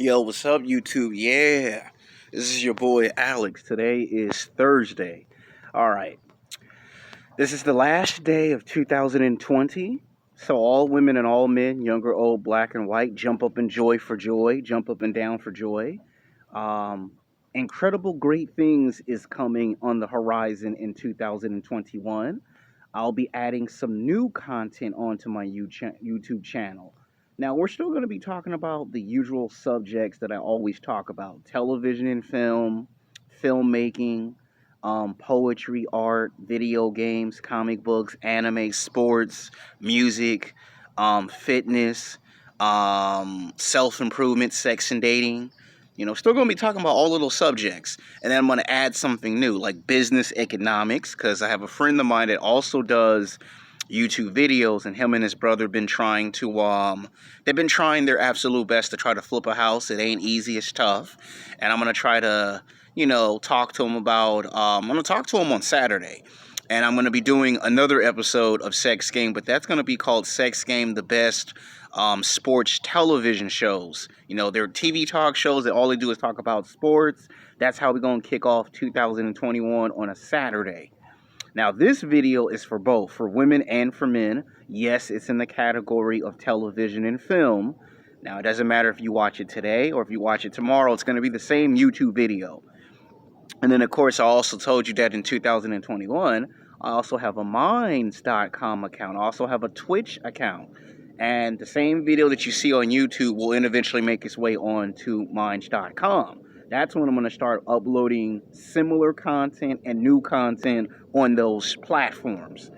Yo, what's up, YouTube? Yeah, this is your boy Alex. Today is Thursday. All right, this is the last day of 2020. So, all women and all men, young or old, black and white, jump up in joy for joy, jump up and down for joy. Um, Incredible, great things is coming on the horizon in 2021. I'll be adding some new content onto my YouTube channel. Now, we're still going to be talking about the usual subjects that I always talk about: television and film, filmmaking, poetry, art, video games, comic books, anime, sports, music, fitness, self improvement, sex and dating. Still going to be talking about all of those subjects. And then I'm going to add something new, like business economics, because I have a friend of mine that also does YouTube videos, and him and his brother been trying to they've been trying their absolute best to try to flip a house. It ain't easy, it's tough. And I'm going to try to, talk to him about I'm going to talk to him on Saturday. And I'm going to be doing another episode of Sex Game, but that's going to be called Sex Game, the best sports television shows. They're TV talk shows that all they do is talk about sports. That's how we're going to kick off 2021 on a Saturday. Now, this video is for both, for women and for men. Yes, it's in the category of television and film. Now, it doesn't matter if you watch it today or if you watch it tomorrow, it's going to be the same YouTube video. And then, of course, I also told you that in 2021, I also have a Minds.com account. I also have a Twitch account. And the same video that you see on YouTube will eventually make its way on to Minds.com. That's when I'm going to start uploading similar content and new content on those platforms.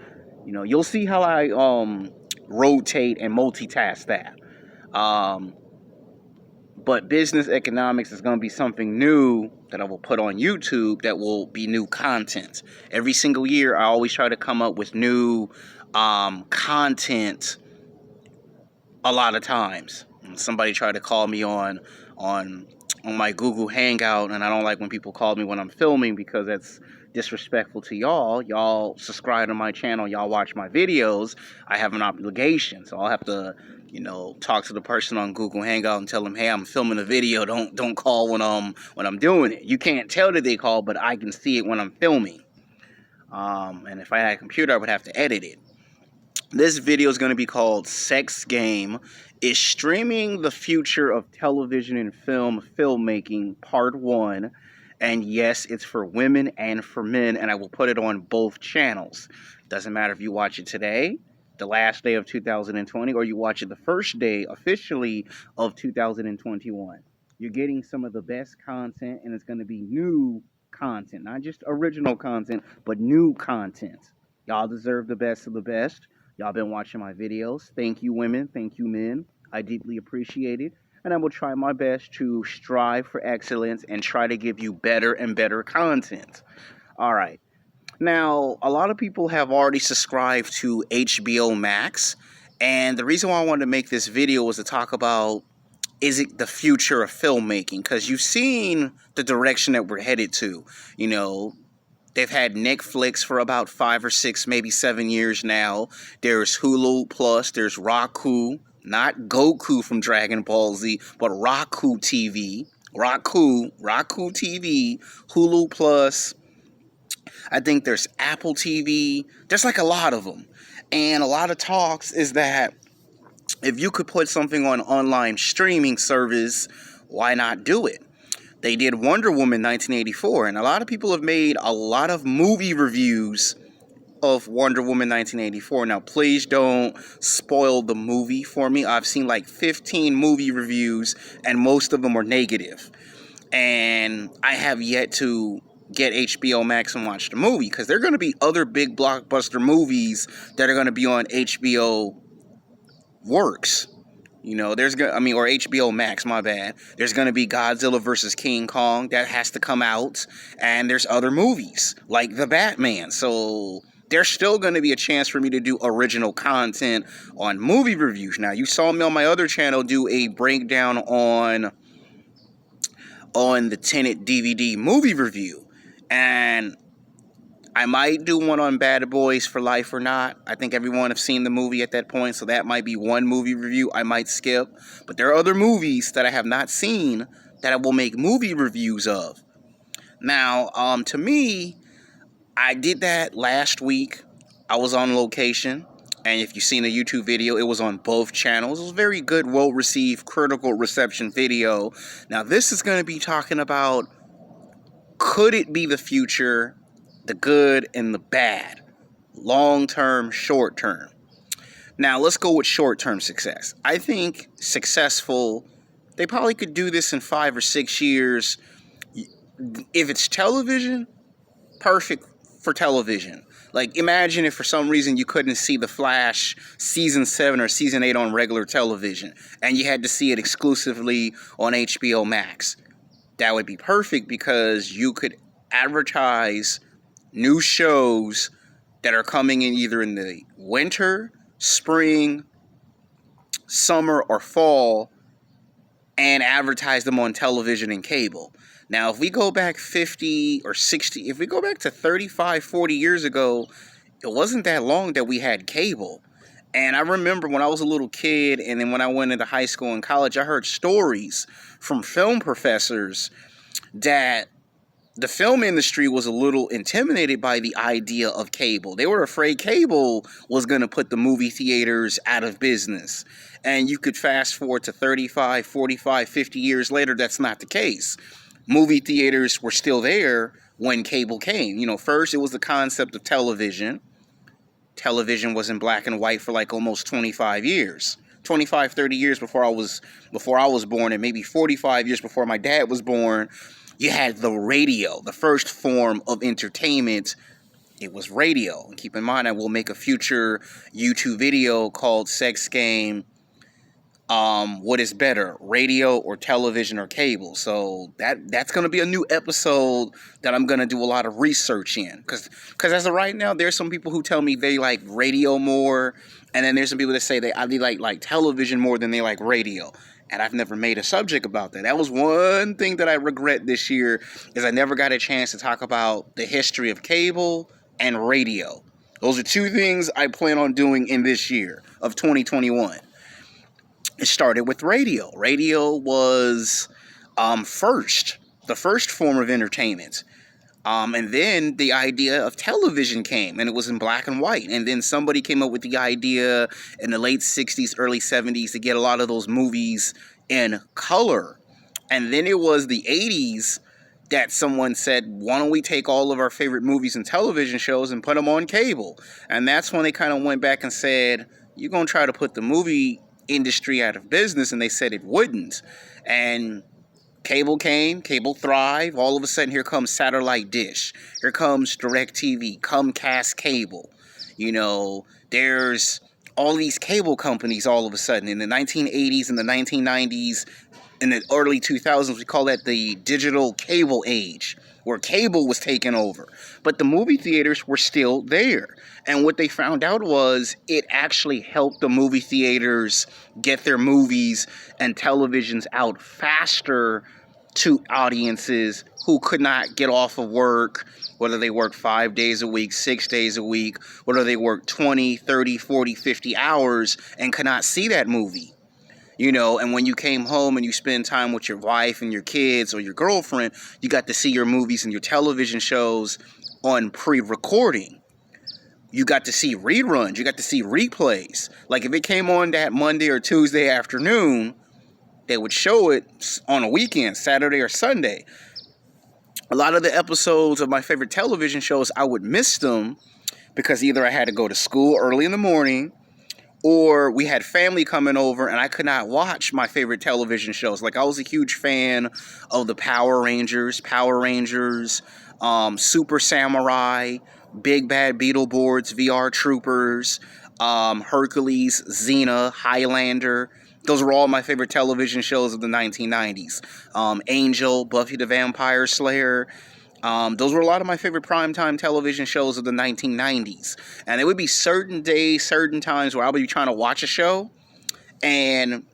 You'll see how I rotate and multitask that. But business economics is going to be something new that I will put on YouTube that will be new content. Every single year, I always try to come up with new content a lot of times. Somebody tried to call me on my Google Hangout, and I don't like when people call me when I'm filming because that's disrespectful to y'all. Y'all subscribe to my channel, y'all watch my videos. I have an obligation, so I'll have to, talk to the person on Google Hangout and tell them, hey, I'm filming a video. Don't call when I'm doing it. You can't tell that they call, but I can see it when I'm filming. And if I had a computer, I would have to edit it. This video is going to be called Sex Game. Is streaming the future of television and filmmaking, part 1. And yes, it's for women and for men, and I will put it on both channels. Doesn't matter if you watch it today, the last day of 2020, or you watch it the first day officially of 2021. You're getting some of the best content, and it's going to be new content, not just original content, but new content. Y'all deserve the best of the best. Y'all been watching my videos. Thank you, women. Thank you, men. I deeply appreciate it. And I will try my best to strive for excellence and try to give you better and better content. All right. Now, a lot of people have already subscribed to HBO Max. And the reason why I wanted to make this video was to talk about, is it the future of filmmaking? Because you've seen the direction that we're headed to. They've had Netflix for about 5 or 6, maybe 7 years now. There's Hulu Plus. There's Roku. Not Goku from Dragon Ball Z, but Roku TV. Roku TV. Hulu Plus. I think there's Apple TV. There's like a lot of them. And a lot of talks is that if you could put something on online streaming service, why not do it? They did Wonder Woman 1984, and a lot of people have made a lot of movie reviews of Wonder Woman 1984. Now, please don't spoil the movie for me. I've seen like 15 movie reviews, and most of them are negative. And I have yet to get HBO Max and watch the movie, because there are going to be other big blockbuster movies that are going to be on HBO Works. There's or HBO Max, my bad. There's going to be Godzilla versus King Kong that has to come out, and there's other movies like The Batman. So there's still going to be a chance for me to do original content on movie reviews. Now, you saw me on my other channel do a breakdown on the Tenet DVD movie review, and I might do one on Bad Boys for Life or Not. I think everyone have seen the movie at that point, so that might be one movie review I might skip. But there are other movies that I have not seen that I will make movie reviews of. Now, to me, I did that last week. I was on location, and if you've seen the YouTube video, it was on both channels. It was a very good, well-received, critical reception video. Now, this is going to be talking about, could it be the future, the good and the bad, long-term, short-term. Now, let's go with short-term success. I think successful, they probably could do this in 5 or 6 years. If it's television, perfect for television. Like, imagine if for some reason you couldn't see The Flash season 7 or season 8 on regular television, and you had to see it exclusively on HBO Max. That would be perfect because you could advertise new shows that are coming in either in the winter, spring, summer, or fall, and advertise them on television and cable. Now, if we go back 50 or 60, if we go back to 35, 40 years ago, it wasn't that long that we had cable. And I remember when I was a little kid, and then when I went into high school and college, I heard stories from film professors that the film industry was a little intimidated by the idea of cable. They were afraid cable was going to put the movie theaters out of business. And you could fast forward to 35, 45, 50 years later, that's not the case. Movie theaters were still there when cable came. You know, first it was the concept of television. Television was in black and white for like almost 25 years. 25, 30 years before I was born, and maybe 45 years before my dad was born. You had the radio, the first form of entertainment. It was radio. And keep in mind, I will make a future YouTube video called Sex Game. What is better, radio or television or cable? So that's going to be a new episode that I'm going to do a lot of research in. Because as of right now, there's some people who tell me they like radio more. And then there's some people that say they like television more than they like radio. And I've never made a subject about that. That was one thing that I regret this year, is I never got a chance to talk about the history of cable and radio. Those are two things I plan on doing in this year of 2021. It started with radio. Radio was the first form of entertainment. And then the idea of television came, and it was in black and white. And then somebody came up with the idea in the late 60s, early 70s to get a lot of those movies in color. And then it was the 80s that someone said, why don't we take all of our favorite movies and television shows and put them on cable? And that's when they kind of went back and said, you're going to try to put the movie industry out of business, and they said it wouldn't. And cable came, cable thrived. All of a sudden, here comes satellite dish. Here comes DirecTV, Comcast Cable. You know, there's all these cable companies all of a sudden. In the 1980s and the 1990s, in the early 2000s, we call that the digital cable age, where cable was taken over. But the movie theaters were still there. And what they found out was it actually helped the movie theaters get their movies and televisions out faster to audiences who could not get off of work, whether they work 5 days a week, 6 days a week, whether they work 20, 30, 40, 50 hours and could not see that movie. You know, and when you came home and you spend time with your wife and your kids or your girlfriend, you got to see your movies and your television shows on pre-recording. You got to see reruns. You got to see replays. Like if it came on that Monday or Tuesday afternoon, they would show it on a weekend, Saturday or Sunday. A lot of the episodes of my favorite television shows, I would miss them because either I had to go to school early in the morning, or we had family coming over and I could not watch my favorite television shows. Like I was a huge fan of the Power Rangers, Super Samurai, Big Bad Beetleborgs, VR Troopers, Hercules, Xena, Highlander. Those were all my favorite television shows of the 1990s. Angel, Buffy the Vampire Slayer. Those were a lot of my favorite primetime television shows of the 1990s. And there would be certain days, certain times where I would be trying to watch a show, and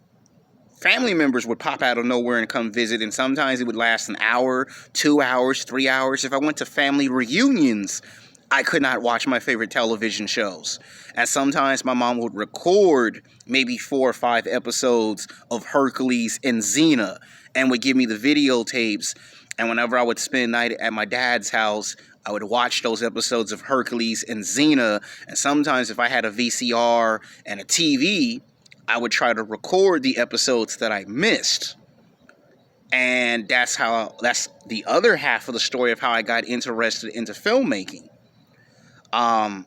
family members would pop out of nowhere and come visit. And sometimes it would last an hour, 2 hours, 3 hours. If I went to family reunions, I could not watch my favorite television shows. And sometimes my mom would record maybe 4 or 5 episodes of Hercules and Xena and would give me the videotapes. And whenever I would spend night at my dad's house, I would watch those episodes of Hercules and Xena. And sometimes if I had a VCR and a TV, I would try to record the episodes that I missed. And that's the other half of the story of how I got interested into filmmaking.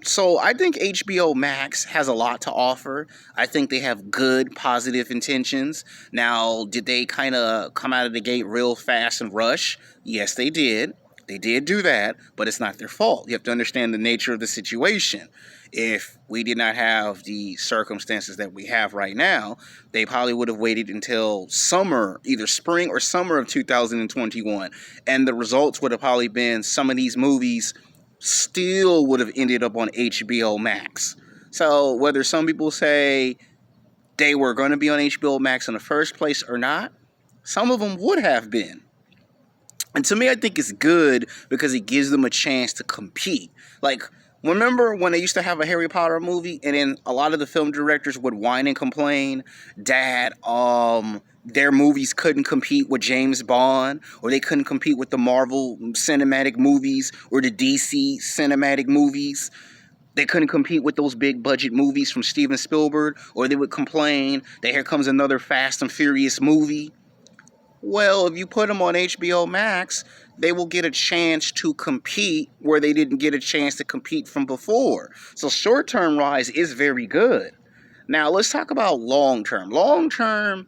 So I think HBO Max has a lot to offer. I think they have good, positive intentions. Now, did they kind of come out of the gate real fast and rush? Yes, they did. They did do that, but it's not their fault. You have to understand the nature of the situation. If we did not have the circumstances that we have right now, they probably would have waited until summer, either spring or summer of 2021. And the results would have probably been some of these movies still would have ended up on HBO Max. So whether some people say they were going to be on HBO Max in the first place or not, some of them would have been. And to me, I think it's good because it gives them a chance to compete. Like, remember when they used to have a Harry Potter movie and then a lot of the film directors would whine and complain that their movies couldn't compete with James Bond, or they couldn't compete with the Marvel cinematic movies or the DC cinematic movies? They couldn't compete with those big budget movies from Steven Spielberg, or they would complain that here comes another Fast and Furious movie. Well, if you put them on HBO Max, they will get a chance to compete where they didn't get a chance to compete from before. So short-term rise is very good. Now, let's talk about long-term. Long-term,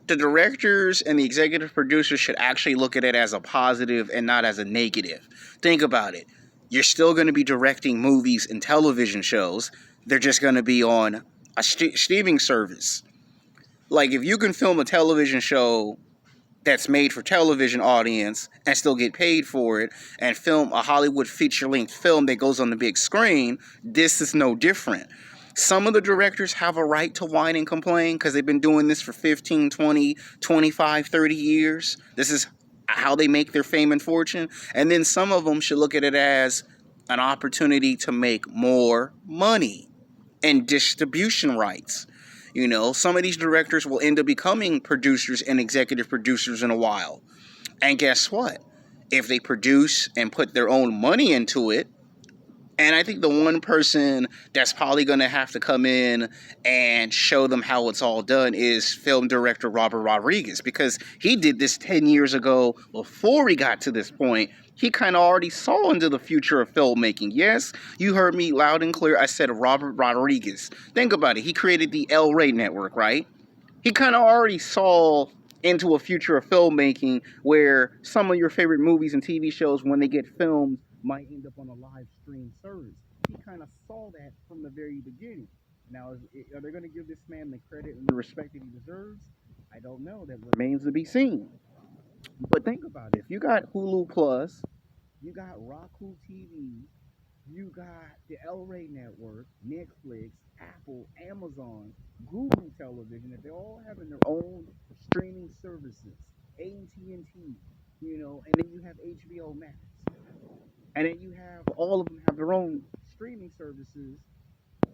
the directors and the executive producers should actually look at it as a positive and not as a negative. Think about it. You're still going to be directing movies and television shows. They're just going to be on a streaming service. Like, if you can film a television show that's made for television audience and still get paid for it, and film a Hollywood feature-length film that goes on the big screen, this is no different. Some of the directors have a right to whine and complain because they've been doing this for 15, 20, 25, 30 years. This is how they make their fame and fortune. And then some of them should look at it as an opportunity to make more money and distribution rights. You know, some of these directors will end up becoming producers and executive producers in a while. And guess what? If they produce and put their own money into it, and I think the one person that's probably going to have to come in and show them how it's all done is film director Robert Rodriguez, because he did this 10 years ago before we got to this point. He kind of already saw into the future of filmmaking. Yes, you heard me loud and clear. I said Robert Rodriguez. Think about it. He created the El Rey Network, right? He kind of already saw into a future of filmmaking where some of your favorite movies and TV shows, when they get filmed, might end up on a live stream service. He kind of saw that from the very beginning. Now, are they going to give this man the credit and the respect that he deserves? I don't know. That remains to be seen. But think about it. If you got Hulu Plus, you got Roku TV, you got the El Rey Network, Netflix, Apple, Amazon, Google Television, if they're all having their own streaming services, AT&T, and then you have HBO Max. And then you have all of them have their own streaming services.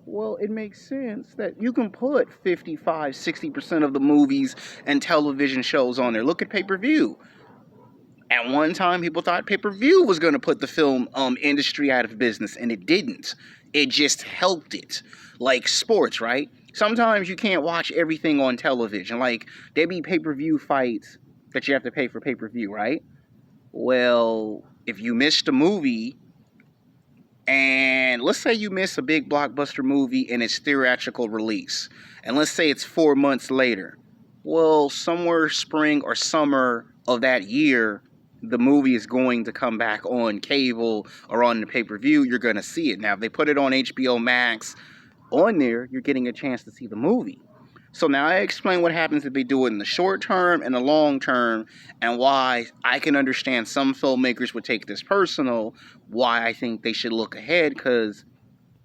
Well, it makes sense that you can put 55, 60% of the movies and television shows on there. Look at pay-per-view. At one time, people thought pay-per-view was going to put the film industry out of business, and it didn't. It just helped it. Like sports, right? Sometimes you can't watch everything on television. Like, there be pay-per-view fights that you have to pay for pay-per-view, right? Well, if you missed a movie, and let's say you miss a big blockbuster movie in its theatrical release, and let's say it's 4 months later, well, somewhere spring or summer of that year, the movie is going to come back on cable or on the pay-per-view. You're going to see it. Now, if they put it on HBO Max on there, you're getting a chance to see the movie. So now I explain what happens if they do it in the short term and the long term, and why I can understand some filmmakers would take this personal, why I think they should look ahead, because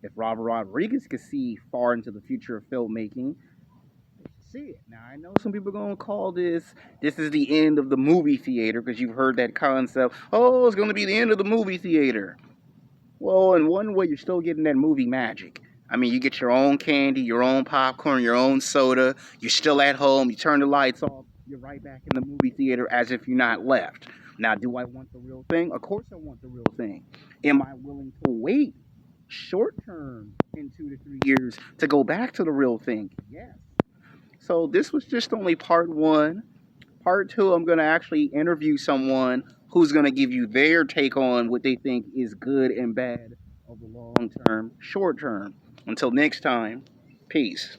if Robert Rodriguez could see far into the future of filmmaking, they should see it. Now, I know some people are going to call this is the end of the movie theater, because you've heard that concept, oh, it's going to be the end of the movie theater. Well, in one way, you're still getting that movie magic. I mean, you get your own candy, your own popcorn, your own soda. You're still at home. You turn the lights off. You're right back in the movie theater as if you're not left. Now, do I want the real thing? Of course, I want the real thing. Am I willing to wait short term in 2 to 3 years to go back to the real thing? Yes. So this was just only part one. Part two, I'm going to actually interview someone who's going to give you their take on what they think is good and bad of the long term, short term. Until next time, peace.